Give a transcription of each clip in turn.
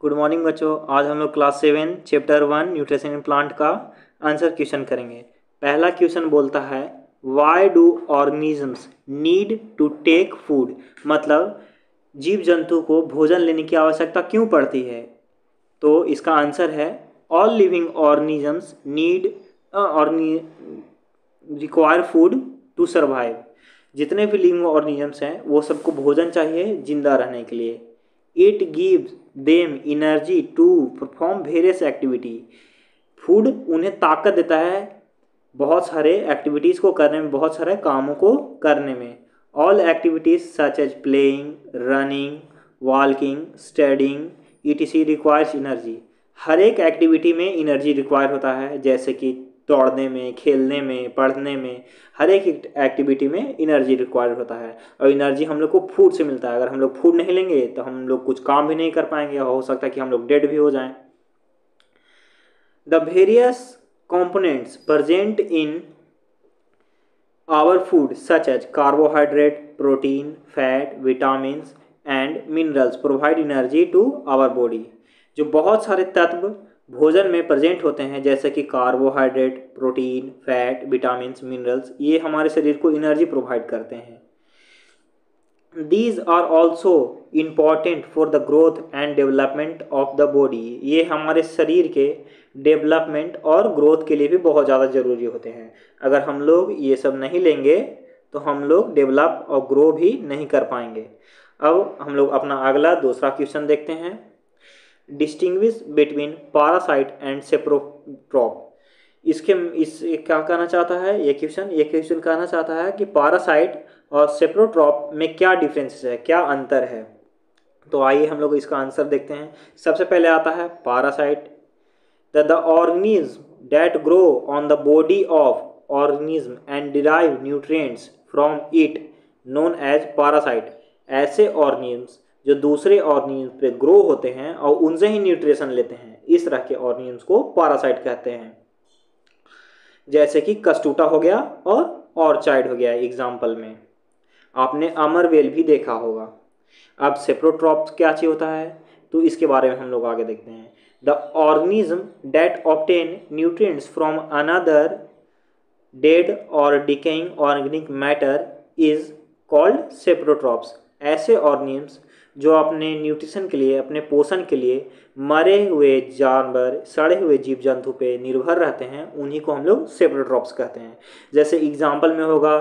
Good morning बच्चों। आज हम लोग class 7 chapter 1 nutrition in plant का आंसर क्वेश्चन करेंगे। पहला क्वेश्चन बोलता है why do organisms need to take food, मतलब जीव जंतु को भोजन लेने की आवश्यकता क्यों पड़ती है। तो इसका आंसर है all living organisms need require food to survive. जितने भी लिविंग ऑर्गेनिजम्स हैं वो सबको भोजन चाहिए जिंदा रहने के लिए। It gives them energy to perform various activity. Food उन्हें ताकत देता है बहुत सारे एक्टिविटीज़ को करने में, बहुत सारे कामों को करने में। All activities such as playing, running, walking, studying E T C requires energy. हर एक एक्टिविटी में एनर्जी रिक्वायर होता है, जैसे कि दौड़ने में, खेलने में, पढ़ने में, हर एक एक्टिविटी में एनर्जी रिक्वायर होता है। और एनर्जी हम लोग को फूड से मिलता है। अगर हम लोग फूड नहीं लेंगे तो हम लोग कुछ काम भी नहीं कर पाएंगे, हो सकता है कि हम लोग डेड भी हो जाएं। The various components present in our food such as carbohydrate, protein, fat, vitamins and minerals provide energy to our body। जो बहुत सारे तत्व भोजन में प्रेजेंट होते हैं जैसे कि carbohydrate, protein, fat, vitamins, minerals, ये हमारे शरीर को एनर्जी प्रोवाइड करते हैं। These are also important for the growth and development of the body। ये हमारे शरीर के डेवलपमेंट और ग्रोथ के लिए भी बहुत ज़्यादा ज़रूरी होते हैं। अगर हम लोग ये सब नहीं लेंगे तो हम लोग डेवलप और ग्रो भी नहीं कर पाएंगे। अब हम लोग अपना अगला दूसरा क्वेश्चन देखते हैं। Distinguish between parasite and saprotroph. इससे क्या कहना चाहता है ये क्वेश्चन कहना चाहता है कि पैरासाइट और सेप्रोट्रॉप में क्या डिफरेंसेस है, क्या अंतर है। तो आइए हम लोग इसका आंसर देखते हैं। सबसे पहले आता है parasite. The organism that grow on the body of organism and derive nutrients from it known as parasite. ऐसे ऑर्गेनिज्म जो दूसरे ऑर्गेनिज्म पे ग्रो होते हैं और उनसे ही न्यूट्रिशन लेते हैं, इस तरह के ऑर्गेनिज्म को पैरासाइट कहते हैं। जैसे कि कस्टूटा हो गया और ऑर्चाइड हो गया एग्जाम्पल में। आपने अमरवेल भी देखा होगा। अब सेप्रोट्रॉप क्या चीज होता है तो इसके बारे में हम लोग आगे देखते हैं। The organism that obtain nutrients from another dead और decaying organic matter is called saprotrophs. ऐसे ऑर्गेनिज्म जो अपने न्यूट्रिशन के लिए, अपने पोषण के लिए मरे हुए जानवर, सड़े हुए जीव जंतु पे निर्भर रहते हैं, उन्हीं को हम लोग सेप्रोट्रॉप्स कहते हैं। जैसे एग्जाम्पल में होगा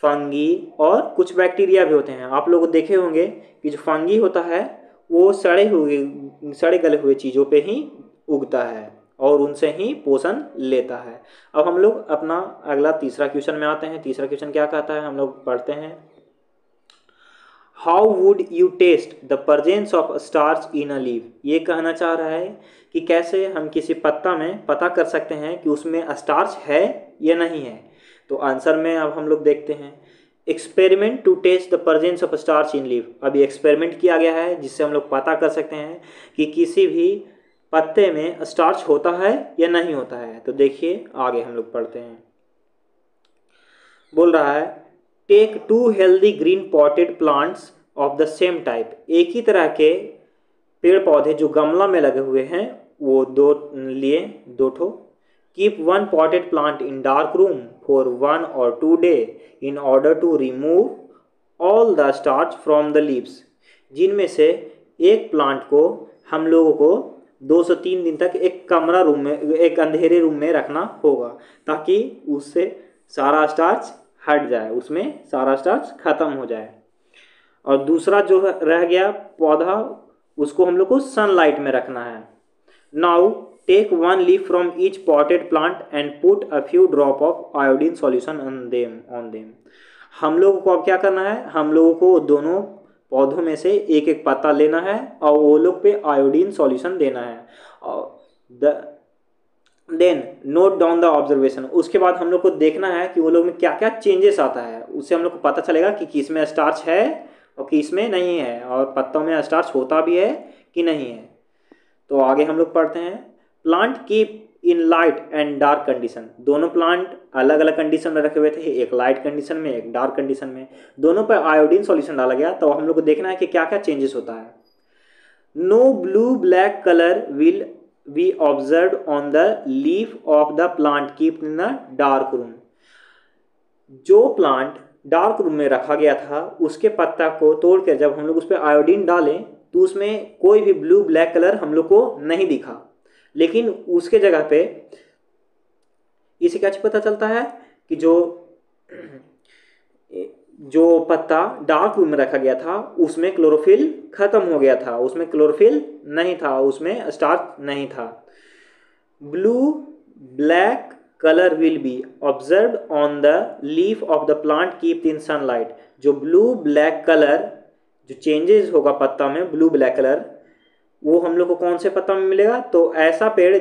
फंगी और कुछ बैक्टीरिया भी होते हैं। आप लोग देखे होंगे कि जो फंगी होता है वो सड़े गले हुए चीज़ों पे ही उगता है और उनसे ही पोषण लेता है। अब हम लोग अपना अगला तीसरा क्वेश्चन में आते हैं। तीसरा क्वेश्चन क्या कहता है हम लोग पढ़ते हैं। How would you test the presence of starch in a leaf. ये कहना चाह रहा है कि कैसे हम किसी पत्ता में पता कर सकते हैं कि उसमें स्टार्च है या नहीं है। तो आंसर में अब हम लोग देखते हैं। Experiment to test the presence of starch in leaf. अभी एक्सपेरिमेंट किया गया है जिससे हम लोग पता कर सकते हैं कि किसी भी पत्ते में स्टार्च होता है या नहीं होता है। तो देखिए आगे हम लोग पढ़ते हैं। बोल रहा है take 2 healthy green potted plants of the same type. एक ही तरह के पेड़ पौधे जो गमला में लगे हुए हैं वो दो ठो। Keep 1 potted plant in dark room for 1 or 2 days in order to remove all the starch from the leaves। जिनमें से एक प्लांट को हम लोगों को 2 से 3 दिन तक एक कमरा रूम में, एक अंधेरे रूम में रखना होगा ताकि उससे सारा स्टार्च हट जाए, उसमें सारा स्टार्च खत्म हो जाए। और दूसरा जो रह गया पौधा उसको हम लोग को सनलाइट में रखना है। Now take 1 leaf from each potted plant and put a few drop of iodine solution on them। हम लोगों को अब क्या करना है, हम लोगों को दोनों पौधों में से एक एक पत्ता लेना है और वो लोग पे आयोडीन सॉल्यूशन देना है। Then note down the observation. उसके बाद हम लोग को देखना है कि वो लोग में क्या क्या चेंजेस आता है। उससे हम लोग को पता चलेगा कि किस में स्टार्च है और किस में नहीं है, और पत्तों में स्टार्च होता भी है कि नहीं है। तो आगे हम लोग पढ़ते हैं। Plant keep in light and dark condition. दोनों प्लांट अलग अलग कंडीशन में रखे हुए थे, एक लाइट कंडीशन में, एक डार्क कंडीशन में। दोनों पर आयोडीन सॉल्यूशन डाला गया। तो हम लोग को देखना है कि क्या क्या चेंजेस होता है। No blue black colour will be observe on the leaf of the plant keep in the dark room. जो प्लांट डार्क रूम में रखा गया था उसके पत्ता को तोड़कर जब हम लोग उस पर आयोडीन डालें तो उसमें कोई भी ब्लू ब्लैक कलर हम लोग को नहीं दिखा, लेकिन उसके जगह पे इसे क्या पता चलता है कि जो पत्ता डार्क रूम में रखा गया था उसमें क्लोरोफिल खत्म हो गया था, उसमें क्लोरोफिल नहीं था, उसमें स्टार्च नहीं था। Blue black colour will be observe on the leaf of the plant keep in sunlight. जो ब्लू ब्लैक कलर जो चेंजेस होगा पत्ता में, ब्लू ब्लैक कलर, वो हम लोग को कौन से पत्ता में मिलेगा? तो ऐसा पेड़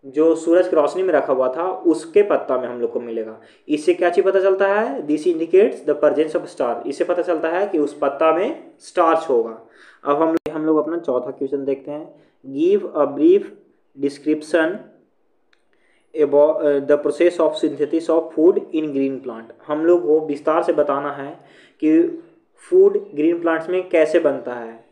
जो सूरज की रोशनी में रखा हुआ था उसके पत्ता में हम लोग को मिलेगा। इससे क्या चीज पता चलता है? This indicates the presence of star. इससे पता चलता है कि उस पत्ता में स्टार्च होगा। अब हम लोग अपना चौथा क्वेश्चन देखते हैं। Give a brief description the process of synthesis of food in green plant. हम लोग को विस्तार से बताना है कि फूड ग्रीन प्लांट्स में कैसे बनता है,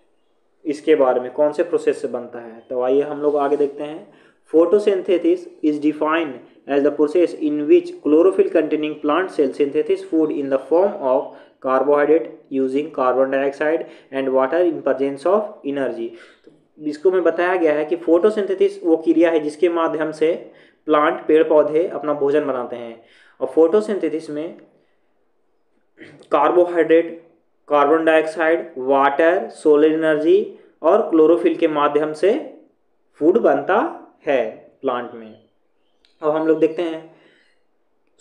इसके बारे में कौन से प्रोसेस से बनता है। तो आइए हम लोग आगे देखते हैं। Photosynthesis is defined as the process in which chlorophyll containing plant cell synthesis food in the form of carbohydrate using carbon dioxide and water in presence of energy. इसको में बताया गया है कि फोटोसिंथेसिस वो क्रिया है जिसके माध्यम से प्लांट पेड़ पौधे अपना भोजन बनाते हैं। और फोटोसिंथेसिस में carbohydrate, carbon dioxide, water, solar energy और क्लोरोफिल के माध्यम से फूड बनता है प्लांट में। अब हम लोग देखते हैं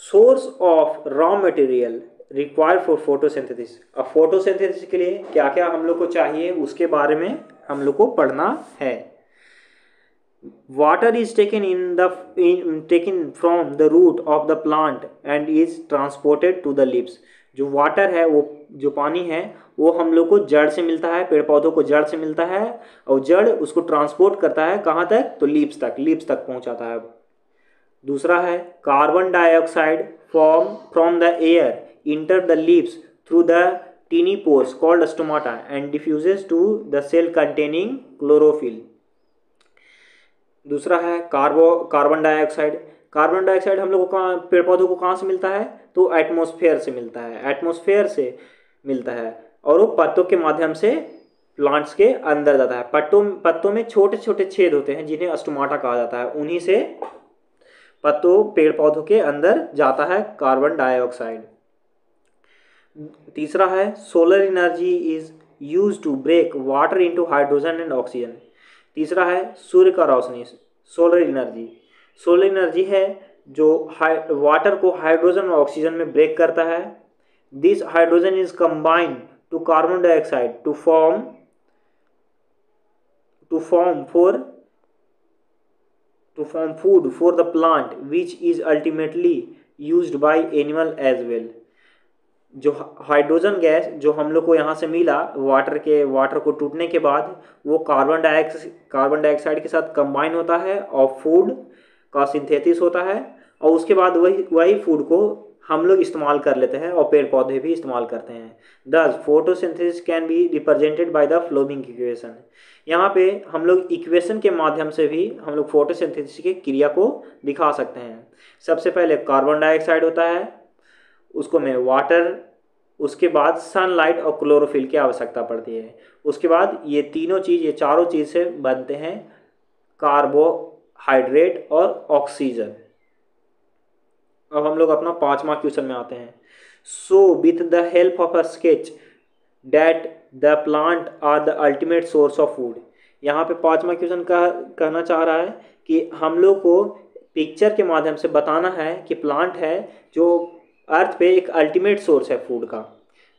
source of raw material required for photosynthesis. अब फोटोसिंथेसिस के लिए क्या क्या हम लोग को चाहिए उसके बारे में हम लोग को पढ़ना है। Water is taken from the root of the plant and is transported to the leaves. जो वाटर है, वो जो पानी है, वो हम लोग को जड़ से मिलता है, पेड़ पौधों को जड़ से मिलता है, और जड़ उसको ट्रांसपोर्ट करता है कहाँ तक? तो लीव्स तक पहुँचाता है। दूसरा है carbon dioxide from the air enter the leaves through the tiny pores called stomata and diffuses to the cell containing chlorophyll. दूसरा है कार्बन डाइऑक्साइड। कार्बन डाइऑक्साइड हम लोग को पेड़ पौधों को कहाँ से मिलता है? तो एटमॉस्फेयर से मिलता है, एटमॉस्फेयर से मिलता है, और वो पत्तों के माध्यम से प्लांट्स के अंदर जाता है। पत्तों में छोटे छोटे छेद होते हैं जिन्हें स्टोमाटा कहा जाता है, उन्हीं से पत्तों पेड़ पौधों के अंदर जाता है कार्बन डाइऑक्साइड। तीसरा है solar energy is use to break water into hydrogen and oxygen. तीसरा है सूर्य का रोशनी, सोलर एनर्जी। सोलर एनर्जी है जो वाटर को हाइड्रोजन और ऑक्सीजन में ब्रेक करता है। This hydrogen is combined to carbon dioxide to form food for the plant which is ultimately used by animal as well। जो हाइड्रोजन गैस जो हम लोग को यहाँ से मिला वाटर को टूटने के बाद, वो कार्बन डाइऑक्साइड के साथ कंबाइन होता है और फूड का सिंथेसिस होता है, और उसके बाद वही फूड को हम लोग इस्तेमाल कर लेते हैं और पेड़ पौधे भी इस्तेमाल करते हैं। दस photosynthesis can be represented by the flowing equation. यहाँ पे हम लोग इक्वेशन के माध्यम से भी हम लोग फोटोसिंथेसिस की क्रिया को दिखा सकते हैं। सबसे पहले कार्बन डाइऑक्साइड होता है, उसको में वाटर, उसके बाद सनलाइट और क्लोरोफिल की आवश्यकता पड़ती है। उसके बाद ये चारों चीज़ से बनते हैं कार्बोहाइड्रेट और ऑक्सीजन। अब हम लोग अपना 5वां क्वेश्चन में आते हैं। So with the help of a sketch that the plant are the ultimate source of food. यहाँ पे 5वां क्वेश्चन कहना चाह रहा है कि हम लोग को पिक्चर के माध्यम से बताना है कि प्लांट है जो अर्थ पे एक अल्टीमेट सोर्स है फूड का।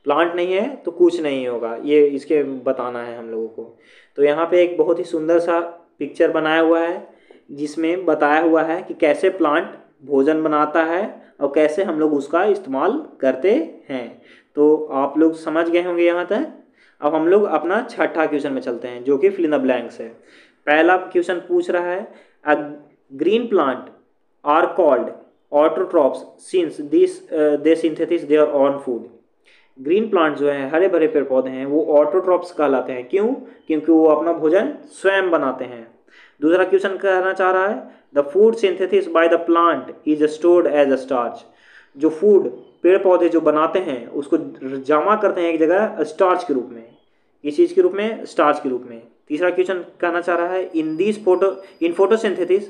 प्लांट नहीं है तो कुछ नहीं होगा, ये इसके बताना है हम लोगों को। तो यहाँ पे एक बहुत ही सुंदर सा पिक्चर बनाया हुआ है जिसमें बताया हुआ है कि कैसे प्लांट भोजन बनाता है और कैसे हम लोग उसका इस्तेमाल करते हैं। तो आप लोग समझ गए होंगे यहाँ तक। अब हम लोग अपना 6ठा क्वेश्चन में चलते हैं जो कि फिल इन द ब्लैंक्स है। पहला क्वेश्चन पूछ रहा है a green plant are called autotrophs since they synthesis their own food. Green plant जो है, हरे भरे पेड़ पौधे हैं, वो ऑटोट्रॉप्स कहलाते हैं। क्यों? क्योंकि वो अपना भोजन स्वयं बनाते हैं। दूसरा क्वेश्चन कहना चाह रहा है the food synthesis by the plant is stored as a starch. जो फूड पेड़ पौधे जो बनाते हैं उसको जमा करते हैं एक जगह स्टार्च के रूप में। किस चीज़ के रूप में? स्टार्च के रूप में। तीसरा क्वेश्चन कहना चाह रहा है in photosynthesis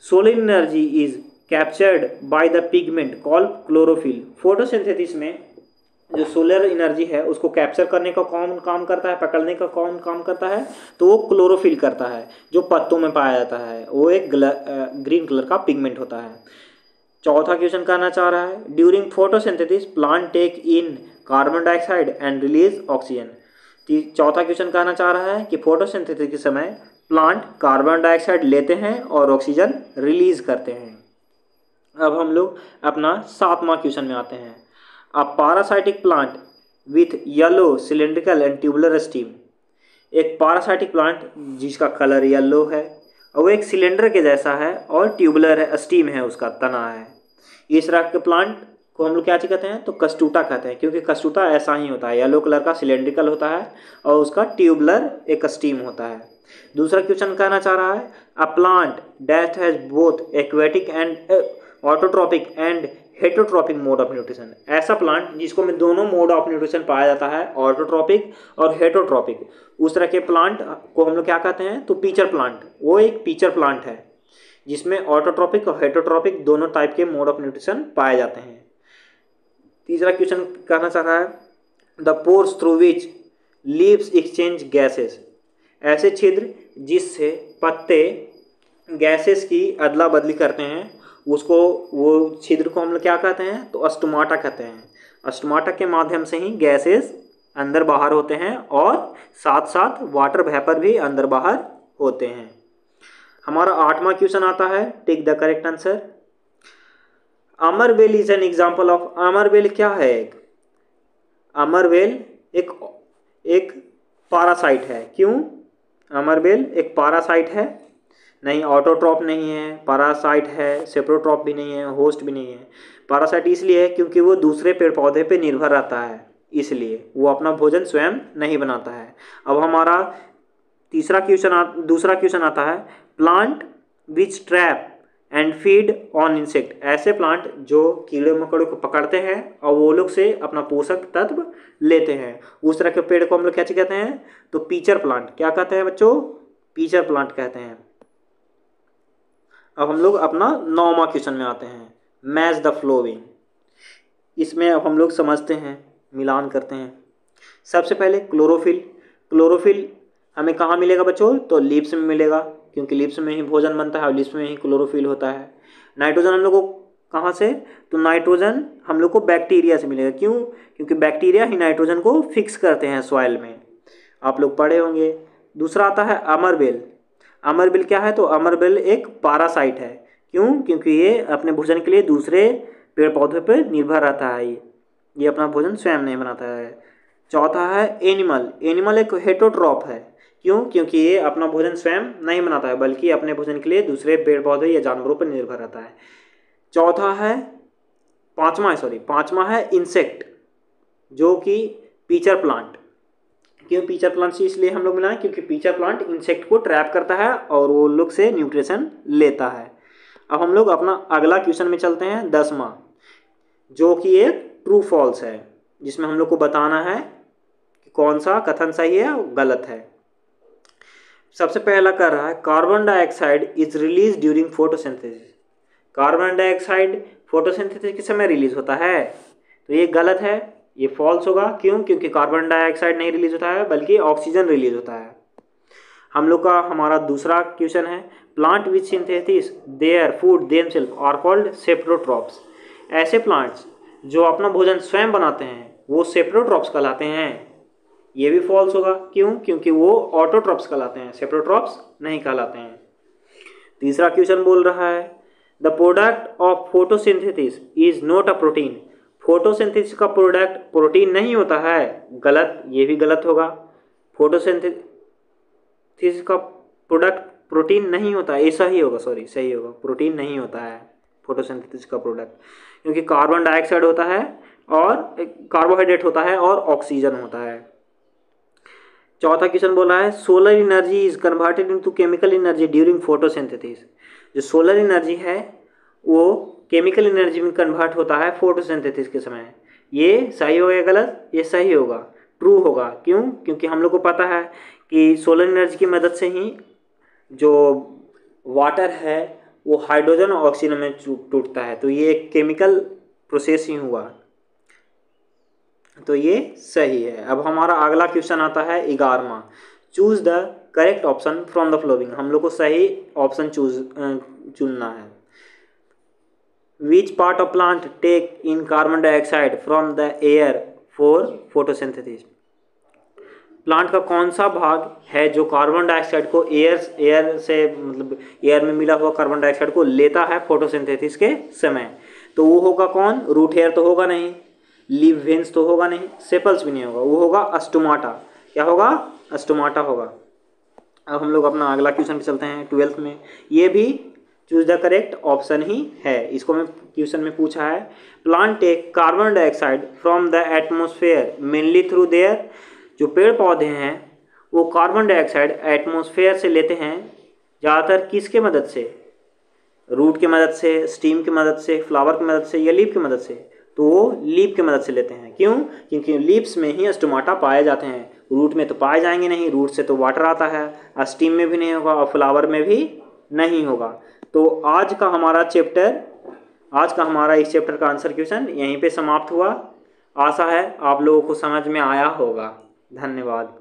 solar energy is captured by the pigment called chlorophyll. Photosynthesis में जो सोलर एनर्जी है उसको कैप्चर करने का कौन काम करता है, पकड़ने का कौन काम करता है? तो वो क्लोरोफिल करता है, जो पत्तों में पाया जाता है। वो एक ग्रीन कलर का पिगमेंट होता है। चौथा क्वेश्चन कहना चाह रहा है during photosynthesis plant take in carbon dioxide and release oxygen. चौथा क्वेश्चन कहना चाह रहा है कि फोटोसिंथेसिस के समय प्लांट कार्बन डाइऑक्साइड लेते हैं और ऑक्सीजन रिलीज करते हैं। अब हम लोग अपना 7वां क्वेश्चन में आते हैं। A parasitic plant with yellow cylindrical and tubular stem. एक पारासाइटिक प्लांट जिसका कलर येलो है और वो एक सिलेंडर के जैसा है और ट्यूबुलर है, स्टीम है, उसका तना है। इस तरह के प्लांट को हम लोग क्या कहते हैं? तो कस्तूता कहते हैं, क्योंकि कस्तूता ऐसा ही होता है, येलो कलर का सिलेंड्रिकल होता है और उसका ट्यूबुलर एक स्टीम होता है। दूसरा क्वेश्चन कहना चाह रहा है a plant that has both aquatic and autotrophic and heterotrophic mode of nutrition. ऐसा प्लांट जिसको में दोनों मोड ऑफ न्यूट्रिशन पाया जाता है, ऑटोट्रॉपिक और हेटरोट्रॉपिक, उस तरह के प्लांट को हम लोग क्या कहते हैं? तो पीचर प्लांट। वो एक पीचर प्लांट है जिसमें ऑटोट्रॉपिक और हेटरोट्रॉपिक दोनों टाइप के मोड ऑफ न्यूट्रिशन पाए जाते हैं। तीसरा क्वेश्चन कहना चाह रहा है the pores through which leaves exchange gases. ऐसे छिद्र जिससे पत्ते गैसेस की अदला बदली करते हैं उसको, वो छिद्र को हम लोग क्या कहते हैं? तो स्टोमाटा कहते हैं। स्टोमाटा के माध्यम से ही गैसेस अंदर बाहर होते हैं और साथ साथ वाटर वेपर भी अंदर बाहर होते हैं। हमारा 8वां क्वेश्चन आता है take the correct answer. Amarbel is an example of. अमर वेल क्या है? अमर वेल एक पारासाइट है। क्यों? अमर वेल एक पारासाइट है, नहीं ऑटोट्रॉप नहीं है, पारासाइट है, सेप्रोट्रॉप भी नहीं है, होस्ट भी नहीं है। पारासाइट इसलिए है क्योंकि वो दूसरे पेड़ पौधे पे निर्भर रहता है, इसलिए वो अपना भोजन स्वयं नहीं बनाता है। अब हमारा दूसरा क्वेश्चन आता है plant which trap and feed on insect. ऐसे प्लांट जो कीड़े मकोड़े को पकड़ते हैं और वो लोग से अपना पोषक तत्व लेते हैं, उस तरह के पेड़ को हम लोग क्या कहते हैं? तो पीचर प्लांट। क्या कहते हैं बच्चों? पीचर प्लांट कहते हैं। अब हम लोग अपना 9वां क्वेश्चन में आते हैं मैच द फ्लोइंग। इसमें अब हम लोग समझते हैं, मिलान करते हैं। सबसे पहले क्लोरोफिल। क्लोरोफिल हमें कहाँ मिलेगा बच्चों? तो लीव्स में मिलेगा, क्योंकि लीव्स में ही भोजन बनता है और लीव्स में ही क्लोरोफिल होता है। नाइट्रोजन हम लोग को कहाँ से? तो नाइट्रोजन हम लोग को बैक्टीरिया से मिलेगा। क्यों? क्योंकि बैक्टीरिया ही नाइट्रोजन को फिक्स करते हैं सॉइल में, आप लोग पढ़े होंगे। दूसरा आता है अमरबेल। अमरबेल क्या है? तो अमरबेल एक पारासाइट है। क्यों? क्योंकि ये अपने भोजन के लिए दूसरे पेड़ पौधों पर निर्भर रहता है, ये अपना भोजन स्वयं नहीं बनाता है। चौथा है एनिमल। एनिमल एक हेटरोट्रॉप है। क्यों? क्योंकि ये अपना भोजन स्वयं नहीं बनाता है, बल्कि अपने भोजन के लिए दूसरे पेड़ पौधे या जानवरों पर निर्भर रहता है। पाँचवा है इंसेक्ट, जो कि पीचर प्लांट। क्यों पीचर प्लांट से इसलिए हम लोग मिलाएं? क्योंकि पीचर प्लांट इंसेक्ट को ट्रैप करता है और वो लोग से न्यूट्रिशन लेता है। अब हम लोग अपना अगला क्वेश्चन में चलते हैं 10वां, जो कि एक ट्रू फॉल्स है, जिसमें हम लोग को बताना है कि कौन सा कथन सही है और गलत है। सबसे पहला कर रहा है carbon dioxide is release during photosynthesis. Carbon dioxide photosynthesis के समय रिलीज होता है, तो ये गलत है, ये फॉल्स होगा। क्यों? क्योंकि कार्बन डाइऑक्साइड नहीं रिलीज होता है, बल्कि ऑक्सीजन रिलीज होता है। हम लोग का हमारा दूसरा क्वेश्चन है plant which synthesis their food themselves are called saprotrophs. ऐसे प्लांट्स जो अपना भोजन स्वयं बनाते हैं वो सेप्रोट्रॉप्स कहलाते हैं। ये भी फॉल्स होगा। क्यों? क्योंकि वो ऑटोट्रॉप्स कहलाते हैं, सेप्रोट्रॉप्स नहीं कहलाते हैं। तीसरा क्वेश्चन बोल रहा है the product of photosynthesis is not a protein. Photosynthesis का प्रोडक्ट प्रोटीन नहीं होता है। गलत, ये भी गलत होगा। फोटोसिंथेसिस का प्रोडक्ट प्रोटीन नहीं होता है, ऐसा ही होगा, सही होगा, प्रोटीन नहीं होता है फोटोसिंथेसिस का प्रोडक्ट, क्योंकि कार्बन डाइऑक्साइड होता है और कार्बोहाइड्रेट होता है और ऑक्सीजन होता है। चौथा क्वेश्चन बोला है solar energy is converted into chemical energy during photosynthesis. जो सोलर एनर्जी है वो केमिकल एनर्जी में कन्वर्ट होता है फोटोसिंथेसिस के समय। ये सही होगा या गलत? ये सही होगा, ट्रू होगा। क्यों? क्योंकि हम लोग को पता है कि सोलर एनर्जी की मदद से ही जो वाटर है वो हाइड्रोजन और ऑक्सीजन में टूटता है, तो ये एक केमिकल प्रोसेस ही हुआ, तो ये सही है। अब हमारा अगला क्वेश्चन आता है 11वां, choose the correct option from the following. हम लोग को सही ऑप्शन चुनना है। Which part of plant take in carbon dioxide from the air for photosynthesis. Plant का कौन सा भाग है जो कार्बन डाइऑक्साइड को एयर से मतलब एयर में मिला हुआ कार्बन डाइऑक्साइड को लेता है फोटोसिंथेसिस के समय? तो वो होगा कौन? रूट हेयर तो होगा नहीं, लीफ वेन्स तो होगा नहीं, सेपल्स भी नहीं होगा, वो होगा स्टोमाटा। क्या होगा? स्टोमाटा होगा। अब हम लोग अपना अगला क्वेश्चन पे चलते हैं 12th में। ये भी चूज द करेक्ट ऑप्शन ही है। इसको मैं क्वेश्चन में पूछा है plant take carbon dioxide from the atmosphere mainly through their. जो पेड़ पौधे हैं वो कार्बन डाइऑक्साइड एटमॉस्फेयर से लेते हैं ज़्यादातर किसके मदद से? रूट की मदद से, स्टीम की मदद से, फ्लावर की मदद से या लीफ की मदद से? तो वो लीफ की मदद से लेते हैं। क्यों? क्योंकि लीव्स में ही स्टोमाटा पाए जाते हैं, रूट में तो पाए जाएंगे नहीं, रूट से तो वाटर आता है, स्टीम में भी नहीं होगा और फ्लावर में भी नहीं होगा। तो आज का हमारा इस चैप्टर का आंसर क्वेश्चन यहीं पे समाप्त हुआ। आशा है आप लोगों को समझ में आया होगा। धन्यवाद।